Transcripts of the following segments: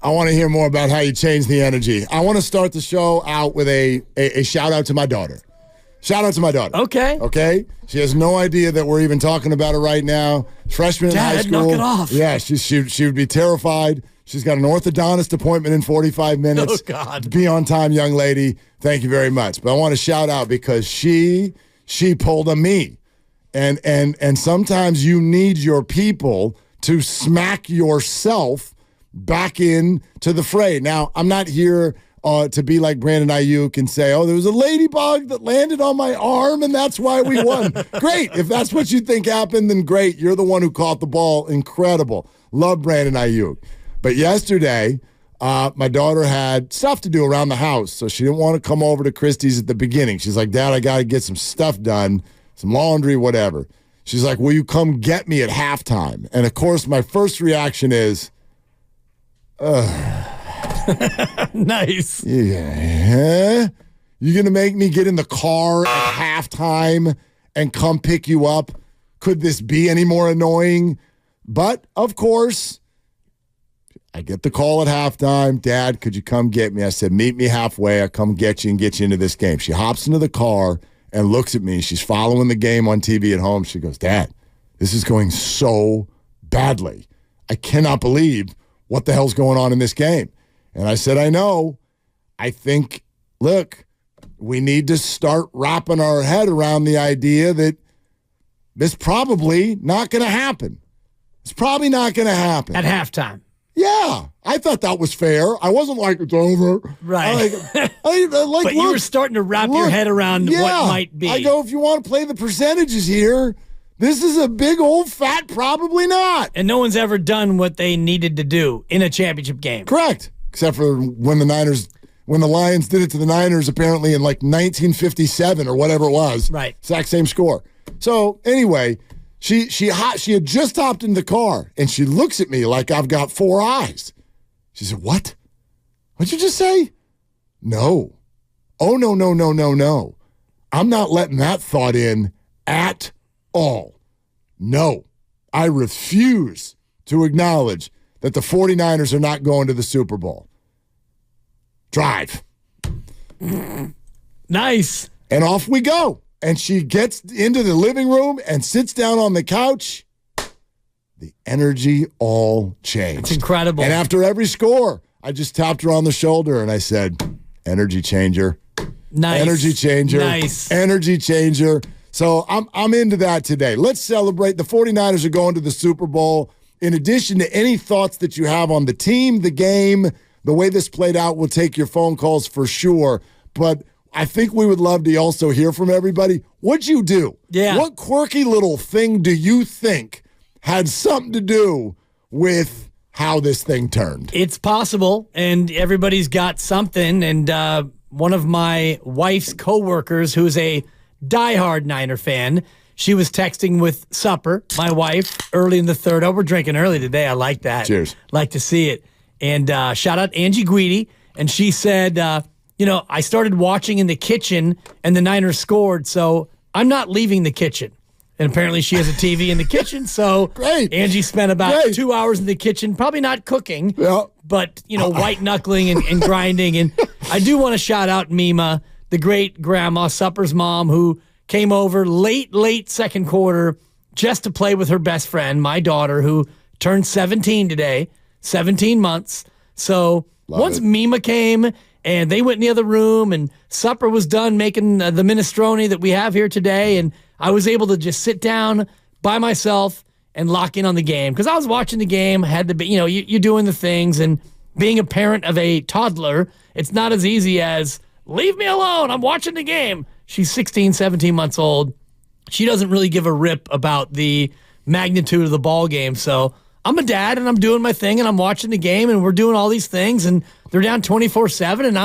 I want to hear more about how you change the energy. I want to start the show out with a shout out to my daughter. Shout out to my daughter. Okay? She has no idea that we're even talking about her right now. Freshman in high school. Dad, knock it off. Yeah, she would be terrified. She's got an orthodontist appointment in 45 minutes. Oh, God. Be on time, young lady. Thank you very much. But I want to shout out because she pulled a me. And sometimes you need your people to smack yourself back into the fray. Now, I'm not here to be like Brandon Ayuk and say, oh, there was a ladybug that landed on my arm and that's why we won. Great. If that's what you think happened, then great. You're the one who caught the ball. Incredible. Love Brandon Ayuk. But yesterday, my daughter had stuff to do around the house, so she didn't want to come over to Christie's at the beginning. She's like, Dad, I got to get some stuff done, some laundry, whatever. She's like, will you come get me at halftime? And, of course, my first reaction is, Nice. Yeah. You going to make me get in the car at halftime and come pick you up? Could this be any more annoying? But, of course, I get the call at halftime. Dad, could you come get me? I said, meet me halfway. I'll come get you and get you into this game. She hops into the car and looks at me. She's following the game on TV at home. She goes, Dad, this is going so badly. I cannot believe what the hell's going on in this game. And I said, I know. I think, look, we need to start wrapping our head around the idea that this probably not going to happen. It's probably not going to happen. At halftime. Yeah. I thought that was fair. I wasn't like, it's over. Right. But you were starting to wrap your head around what might be. I go, if you want to play the percentages here, this is a big old fat probably not. And no one's ever done what they needed to do in a championship game. Correct. Except for when the Lions did it to the Niners apparently in like 1957 or whatever it was. Right. Exact same score. So anyway, she had just hopped in the car and she looks at me like I've got four eyes. She said, what? What'd you just say? No. Oh, no. I'm not letting that thought in at all. No. I refuse to acknowledge that the 49ers are not going to the Super Bowl. Drive. Nice. And off we go. And she gets into the living room and sits down on the couch. The energy all changed. It's incredible. And after every score, I just tapped her on the shoulder and I said, energy changer. Nice. Energy changer. Nice. Energy changer. So I'm into that today. Let's celebrate. The 49ers are going to the Super Bowl. In addition to any thoughts that you have on the team, the game, the way this played out, we'll take your phone calls for sure. But I think we would love to also hear from everybody. What'd you do? Yeah. What quirky little thing do you think had something to do with how this thing turned? It's possible, and everybody's got something. And one of my wife's coworkers, who's a diehard Niner fan, she was texting with Supper, my wife, early in the third. Oh, we're drinking early today. I like that. Cheers. Like to see it. And shout out Angie Guidi. And she said, I started watching in the kitchen and the Niners scored, so I'm not leaving the kitchen. And apparently she has a TV in the kitchen, so Great. Angie spent about 2 hours in the kitchen, probably not cooking, but, white-knuckling and grinding. And I do want to shout out Mima, the great-grandma, Supper's mom, who came over late second quarter just to play with her best friend, my daughter, who turned 17 today, 17 months. So once Mima came and they went in the other room and Supper was done making the minestrone that we have here today, and I was able to just sit down by myself and lock in on the game. Because I was watching the game, had to be, you're doing the things, and being a parent of a toddler, it's not as easy as, leave me alone, I'm watching the game. She's 16, 17 months old. She doesn't really give a rip about the magnitude of the ball game. So I'm a dad, and I'm doing my thing, and I'm watching the game, and we're doing all these things, and they're down 24-7, and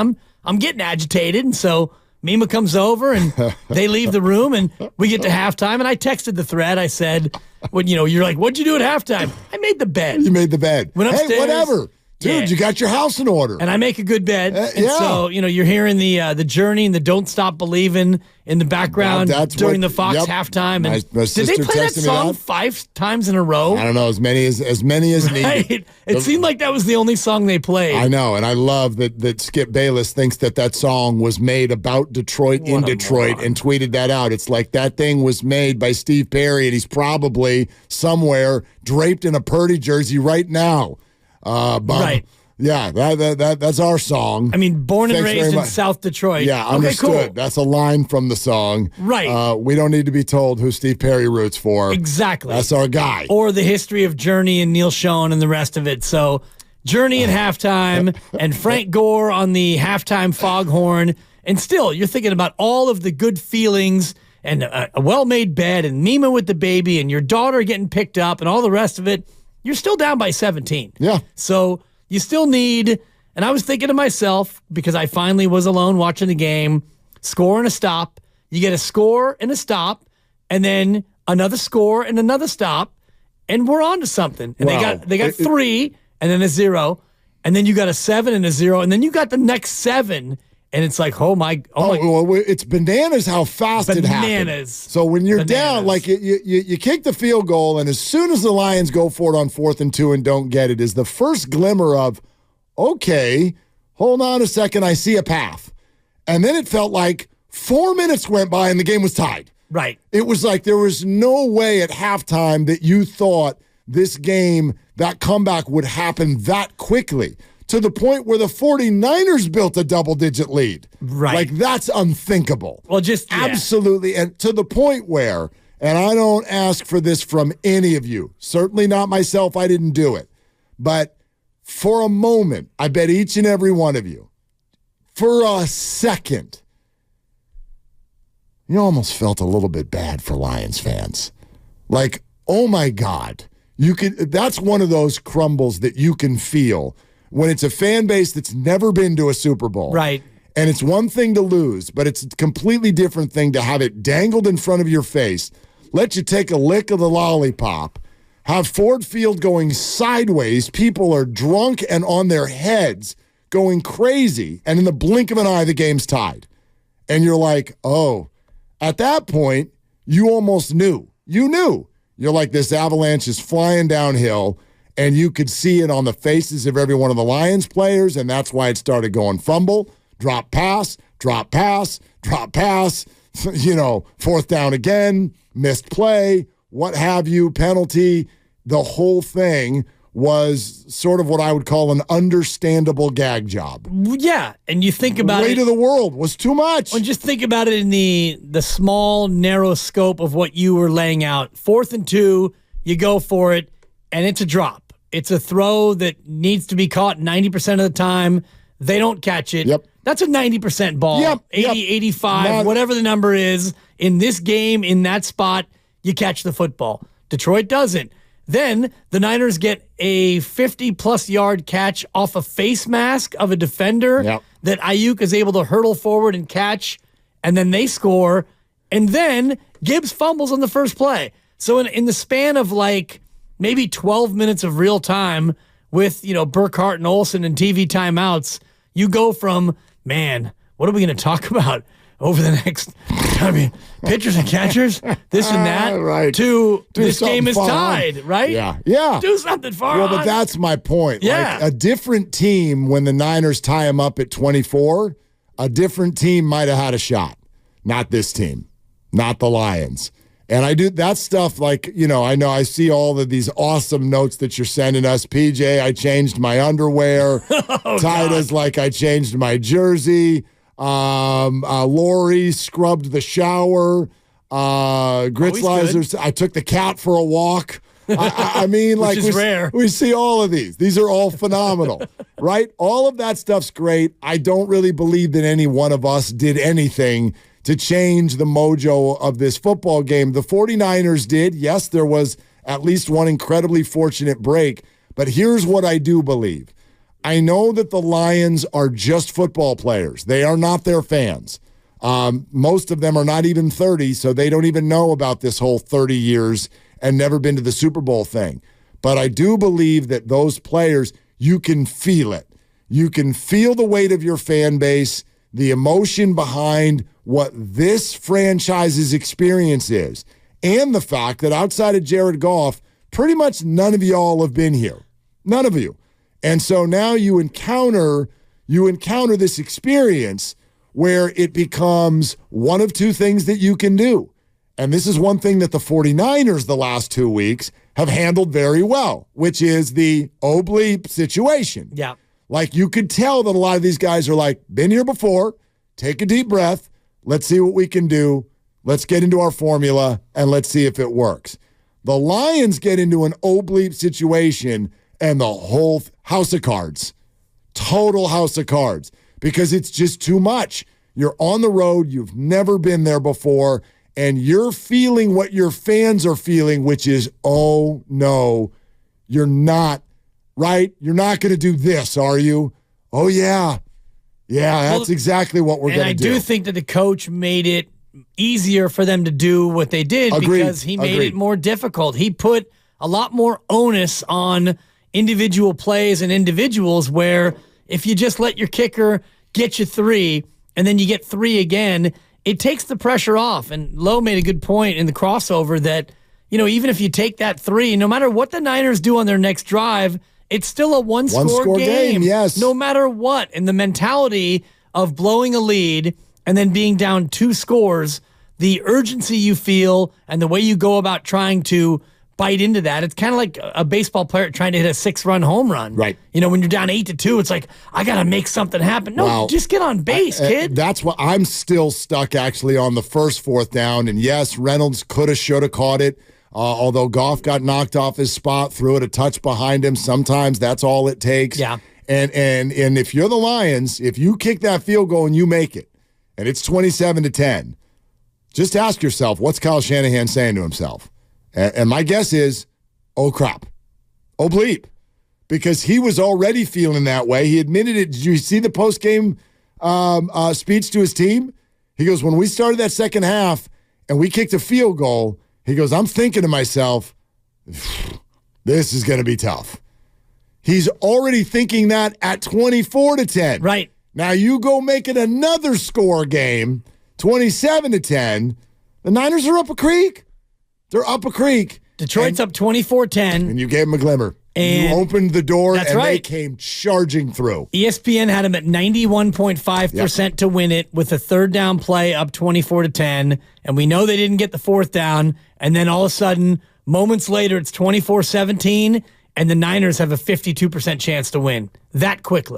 I'm getting agitated. And so Mima comes over, and they leave the room, and we get to halftime. And I texted the thread. I said, you're like, what'd you do at halftime? I made the bed. You made the bed. Went upstairs. Hey, whatever. Dude, you got your house in order. And I make a good bed. And so, you're hearing the Journey and the Don't Stop Believin' in the background during the Fox halftime. And my did they play that song 5 times in a row? I don't know, as many as right? needed. It seemed like that was the only song they played. I know, and I love that Skip Bayless thinks that song was made about Detroit in Detroit and tweeted that out. It's like that thing was made by Steve Perry, and he's probably somewhere draped in a Purdy jersey right now. Right. Yeah, that's our song. I mean, born and raised in South Detroit. Yeah, understood. Okay, cool. That's a line from the song. Right. We don't need to be told who Steve Perry roots for. Exactly. That's our guy. Or the history of Journey and Neil Schon and the rest of it. So Journey at halftime and Frank Gore on the halftime foghorn. And still, you're thinking about all of the good feelings and a well-made bed and Mima with the baby and your daughter getting picked up and all the rest of it. You're still down by 17. Yeah. So you still need, and I was thinking to myself, because I finally was alone watching the game, score and a stop. You get a score and a stop, and then another score and another stop, and we're on to something. And they got 3, and then a 0, and then you got a 7 and a 0, and then you got the next 7. And it's like, oh my. Well, it's bananas how fast it happens. Bananas. So when you're down, like you kick the field goal, and as soon as the Lions go for it on 4th and 2 and don't get it, is the first glimmer of, okay, hold on a second, I see a path. And then it felt like 4 minutes went by and the game was tied. Right. It was like there was no way at halftime that you thought this game, that comeback would happen that quickly. To the point where the 49ers built a double-digit lead. Right. Like, that's unthinkable. Well, Absolutely. And to the point where, and I don't ask for this from any of you, certainly not myself, I didn't do it. But for a moment, I bet each and every one of you, for a second, you almost felt a little bit bad for Lions fans. Like, oh my God. That's one of those crumbles that you can feel when it's a fan base that's never been to a Super Bowl. Right. And it's one thing to lose, but it's a completely different thing to have it dangled in front of your face, let you take a lick of the lollipop, have Ford Field going sideways, people are drunk and on their heads going crazy, and in the blink of an eye, the game's tied. And you're like, oh, at that point, you almost knew. You knew. You're like, this avalanche is flying downhill. And you could see it on the faces of every one of the Lions players, and that's why it started going fumble, drop pass, drop pass, drop pass, 4th down again, missed play, what have you, penalty. The whole thing was sort of what I would call an understandable gag job. Yeah, and you think about it. The weight of the world was too much. And just think about it in the small, narrow scope of what you were laying out. 4th and 2, you go for it, and it's a drop. It's a throw that needs to be caught 90% of the time. They don't catch it. Yep. That's a 90% ball. Yep. 80, 85, whatever the number is. In this game, in that spot, you catch the football. Detroit doesn't. Then the Niners get a 50-plus yard catch off a face mask of a defender that Ayuk is able to hurdle forward and catch, and then they score. And then Gibbs fumbles on the first play. So in the span of maybe 12 minutes of real time with, Burkhart and Olsen and TV timeouts, you go from, man, what are we going to talk about over the next, pitchers and catchers, this and that, right. to this game is tied, right? Yeah. Do something far Well, but that's my point. Yeah. Like, a different team, when the Niners tie them up at 24, a different team might have had a shot. Not this team. Not the Lions. And I do that stuff I know I see all of these awesome notes that you're sending us. PJ, I changed my underwear. Titus, I changed my jersey. Lori scrubbed the shower. Gritzlizer, I took the cat for a walk. I mean, which is rare. We see all of these. These are all phenomenal, right? All of that stuff's great. I don't really believe that any one of us did anything to change the mojo of this football game. The 49ers did. Yes, there was at least one incredibly fortunate break. But here's what I do believe. I know that the Lions are just football players. They are not their fans. Most of them are not even 30, so they don't even know about this whole 30 years and never been to the Super Bowl thing. But I do believe that those players, you can feel it. You can feel the weight of your fan base, the emotion behind what this franchise's experience is, and the fact that outside of Jared Goff, pretty much none of y'all have been here. None of you. And so now you encounter this experience where it becomes one of two things that you can do. And this is one thing that the 49ers the last 2 weeks have handled very well, which is the bleep situation. Yeah. Like, you could tell that a lot of these guys are like, been here before, take a deep breath, let's see what we can do, let's get into our formula, and let's see if it works. The Lions get into an bleep situation and the whole house of cards, total house of cards, because it's just too much. You're on the road, you've never been there before, and you're feeling what your fans are feeling, which is, oh, no, you're not, right? You're not going to do this, are you? Oh, yeah. Yeah, that's exactly what we're going to do. And I do think that the coach made it easier for them to do what they did because he made it more difficult. He put a lot more onus on individual plays and individuals where if you just let your kicker get you 3 and then you get 3 again, it takes the pressure off. And Lowe made a good point in the crossover that, even if you take that 3, no matter what the Niners do on their next drive, it's still a one-score game. Yes. No matter what. And the mentality of blowing a lead and then being down 2 scores, the urgency you feel and the way you go about trying to bite into that, it's kind of like a baseball player trying to hit a 6-run home run. Right. When you're down 8-2, it's like, I got to make something happen. No, just get on base, kid. That's what I'm still stuck actually on the first 4th down. And yes, Reynolds coulda, shoulda caught it. Although Goff got knocked off his spot, threw it a touch behind him. Sometimes that's all it takes. Yeah. And if you're the Lions, if you kick that field goal and you make it, and it's 27-10, just ask yourself, what's Kyle Shanahan saying to himself? And my guess is, oh, crap. Oh, bleep. Because he was already feeling that way. He admitted it. Did you see the post-game speech to his team? He goes, when we started that second half and we kicked a field goal, he goes, I'm thinking to myself, this is going to be tough. He's already thinking that at 24-10. Right. Now you go make it another score game, 27-10. The Niners are up a creek. They're up a creek. Detroit's up 24-10. And you gave them a glimmer. And you opened the door, and right. They came charging through. ESPN had him at 91.5% to win it with a 3rd down play up 24-10. And we know they didn't get the 4th down. And then all of a sudden, moments later, it's 24-17, and the Niners have a 52% chance to win that quickly.